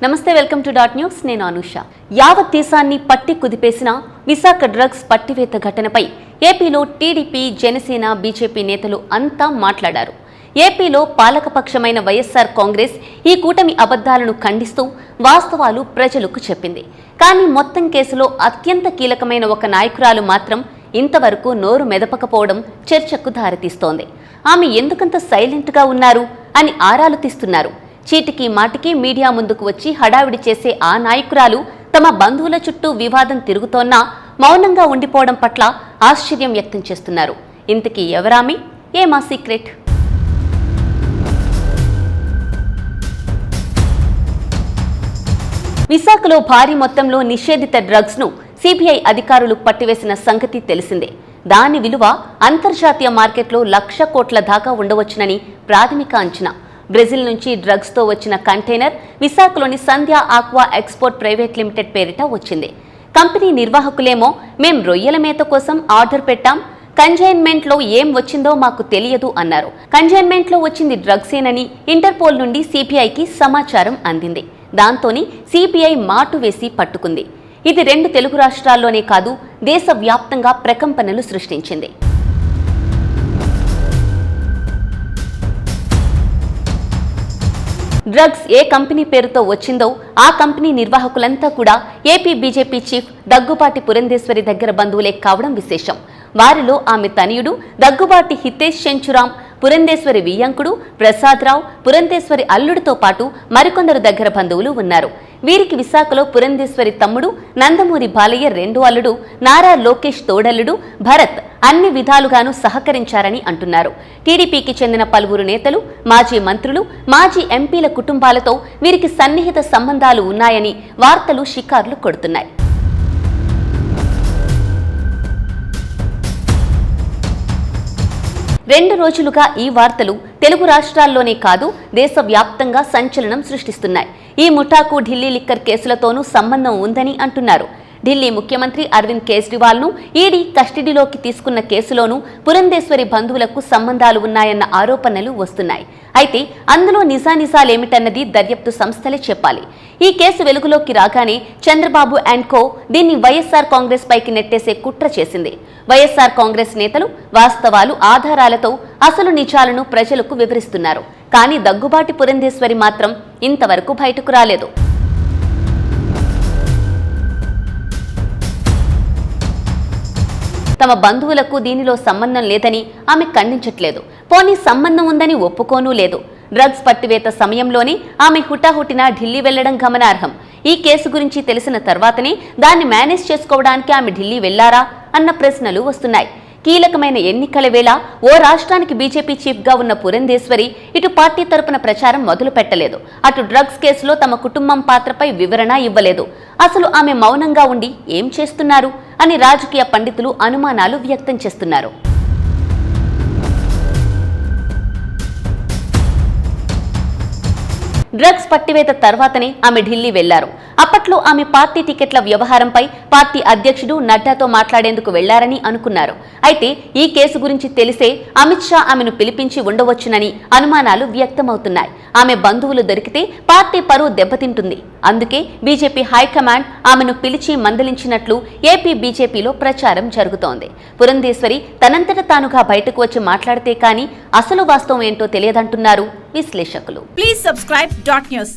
నమస్తే, welcome to dot news. నేను అనుష. యావత్ దేశాన్ని పట్టి కుదిపేసిన విశాఖ డ్రగ్స్ పట్టివేత ఘటనపై ఏపీలో టీడీపీ, జనసేన, బీజేపీ నేతలు అంతా మాట్లాడారు. ఏపీలో పాలకపక్షమైన వైఎస్ఆర్ కాంగ్రెస్ ఈ కూటమి అబద్ధాలను ఖండిస్తూ వాస్తవాలు ప్రజలకు చెప్పింది. కానీ మొత్తం కేసులో అత్యంత కీలకమైన ఒక నాయకురాలు మాత్రం ఇంతవరకు నోరు మెదపకపోవడం చర్చకు దారితీస్తోంది. ఆమె ఎందుకంత సైలెంట్గా ఉన్నారు అని ఆరాలు తీస్తున్నారు. చీటికి మాటికి మీడియా ముందుకు వచ్చి హడావిడి చేసే ఆ నాయకురాలు తమ బంధువుల చుట్టూ వివాదం తిరుగుతోన్నా మౌనంగా ఉండిపోవడం పట్ల ఆశ్చర్యం వ్యక్తం చేస్తున్నారు. ఇంతకీ ఎవరామి? ఏమా సీక్రెట్? విశాఖలో భారీ మొత్తంలో నిషేధిత డ్రగ్స్ ను సిబిఐ అధికారులు పట్టివేసిన సంగతి తెలిసిందే. దాని విలువ అంతర్జాతీయ మార్కెట్లో 1,00,000 కోట్ల దాకా ఉండవచ్చునని ప్రాథమిక అంచనా. బ్రెజిల్ నుంచి డ్రగ్స్ తో వచ్చిన కంటైనర్ విశాఖలోని సంధ్య ఆక్వా ఎక్స్పోర్ట్ ప్రైవేట్ లిమిటెడ్ పేరిట వచ్చింది. కంపెనీ నిర్వాహకులేమో మేం రొయ్యల మేత కోసం ఆర్డర్ పెట్టాం, కన్జైన్మెంట్ లో ఏం వచ్చిందో మాకు తెలియదు అన్నారు. కన్జైన్మెంట్ లో వచ్చింది డ్రగ్సేనని ఇంటర్పోల్ నుండి సిబిఐకి సమాచారం అందింది. దాంతోని సిబిఐ మాటు వేసి పట్టుకుంది. ఇది 2 తెలుగు రాష్ట్రాల్లోనే కాదు, దేశవ్యాప్తంగా ప్రకంపనలు సృష్టించింది. డ్రగ్స్ ఏ కంపెనీ పేరుతో వచ్చిందో ఆ కంపెనీ నిర్వాహకులంతా కూడా AP BJP chief Daggubati Purandeswari దగ్గర బంధువులే కావడం విశేషం. వారిలో ఆమె తనయుడు దగ్గుబాటి హితేష్ చెంచురాం, పురంధేశ్వరి వియ్యంకుడు ప్రసాదరావు, పురంధేశ్వరి అల్లుడితో పాటు మరికొందరు దగ్గర బంధువులు ఉన్నారు. వీరికి విశాఖలో పురంధేశ్వరి తమ్ముడు నందమూరి బాలయ్య రెండో అల్లుడు, నారా లోకేష్ తోడల్లుడు భరత్ అన్ని విధాలుగానూ సహకరించారని అంటున్నారు. టీడీపీకి చెందిన పలువురు నేతలు, మాజీ మంత్రులు, మాజీ ఎంపీల కుటుంబాలతో వీరికి సన్నిహిత సంబంధాలు ఉన్నాయని వార్తలు షికార్లు కొడుతున్నాయి. రెండు రోజులుగా ఈ వార్తలు తెలుగు రాష్ట్రాల్లోనే కాదు, దేశవ్యాప్తంగా సంచలనం సృష్టిస్తున్నాయి. ఈ ముఠాకు ఢిల్లీ లిక్కర్ కేసులతోనూ సంబంధం ఉందని అంటున్నారు. ఢిల్లీ ముఖ్యమంత్రి అరవింద్ కేజ్రీవాల్ ను ఈడీ కస్టడీలోకి తీసుకున్న కేసులోనూ పురంధేశ్వరి బంధువులకు సంబంధాలు ఉన్నాయన్న ఆరోపణలు వస్తున్నాయి. అయితే అందులో నిజానిజాలేమిటన్నది దర్యాప్తు సంస్థలే చెప్పాలి. ఈ కేసు వెలుగులోకి రాగానే చంద్రబాబు అండ్ కో దీన్ని వైఎస్ఆర్ కాంగ్రెస్ పైకి నెట్టేసే కుట్ర చేసింది. వైఎస్ఆర్ కాంగ్రెస్ నేతలు వాస్తవాలు, ఆధారాలతో అసలు నిజాలను ప్రజలకు వివరిస్తున్నారు. కానీ దగ్గుబాటి పురంధేశ్వరి మాత్రం ఇంతవరకు బయటకు రాలేదు. తమ బంధువులకు దీనిలో సంబంధం లేదని ఆమె ఖండించట్లేదు. పోనీ సంబంధం ఉందని ఒప్పుకోనూ లేదు. డ్రగ్స్ పట్టివేత సమయంలోనే ఆమె హుటాహుటిన ఢిల్లీ వెళ్లడం గమనార్హం. ఈ కేసు గురించి తెలిసిన తర్వాతనే దాన్ని మేనేజ్ చేసుకోవడానికి ఆమె ఢిల్లీ వెళ్లారా అన్న ప్రశ్నలు వస్తున్నాయి. కీలకమైన ఎన్నికల వేళ ఓ రాష్ట్రానికి బీజేపీ చీఫ్ గా ఉన్న పురంధేశ్వరి ఇటు పార్టీ తరపున ప్రచారం మొదలు పెట్టలేదు, అటు డ్రగ్స్ కేసులో తమ కుటుంబం పాత్రపై వివరణ ఇవ్వలేదు. అసలు ఆమె మౌనంగా ఉండి ఏం చేస్తున్నారు అని రాజకీయ పండితులు అనుమానాలు వ్యక్తం చేస్తున్నారు. డ్రగ్స్ పట్టివేత తర్వాతనే ఆమె ఢిల్లీ వెళ్లారు. అప్పట్లో ఆమె పార్టీ టికెట్ల వ్యవహారంపై పార్టీ అధ్యక్షుడు నడ్డాతో మాట్లాడేందుకు వెళ్లారని అనుకున్నారు. అయితే ఈ కేసు గురించి తెలిసే అమిత్ షా ఆమెను పిలిపించి ఉండవచ్చునని అనుమానాలు వ్యక్తమవుతున్నాయి. ఆమె బంధువులు దొరికితే పార్టీ పరువు దెబ్బతింటుంది. అందుకే బీజేపీ హైకమాండ్ ఆమెను పిలిచి మందలించినట్లు ఏపీ బీజేపీలో ప్రచారం జరుగుతోంది. పురంధేశ్వరి తనంతట తానుగా బయటకు వచ్చి మాట్లాడితే కానీ అసలు వాస్తవం ఏంటో తెలియదంటున్నారు విశ్లేషకులు. Please subscribe dot news.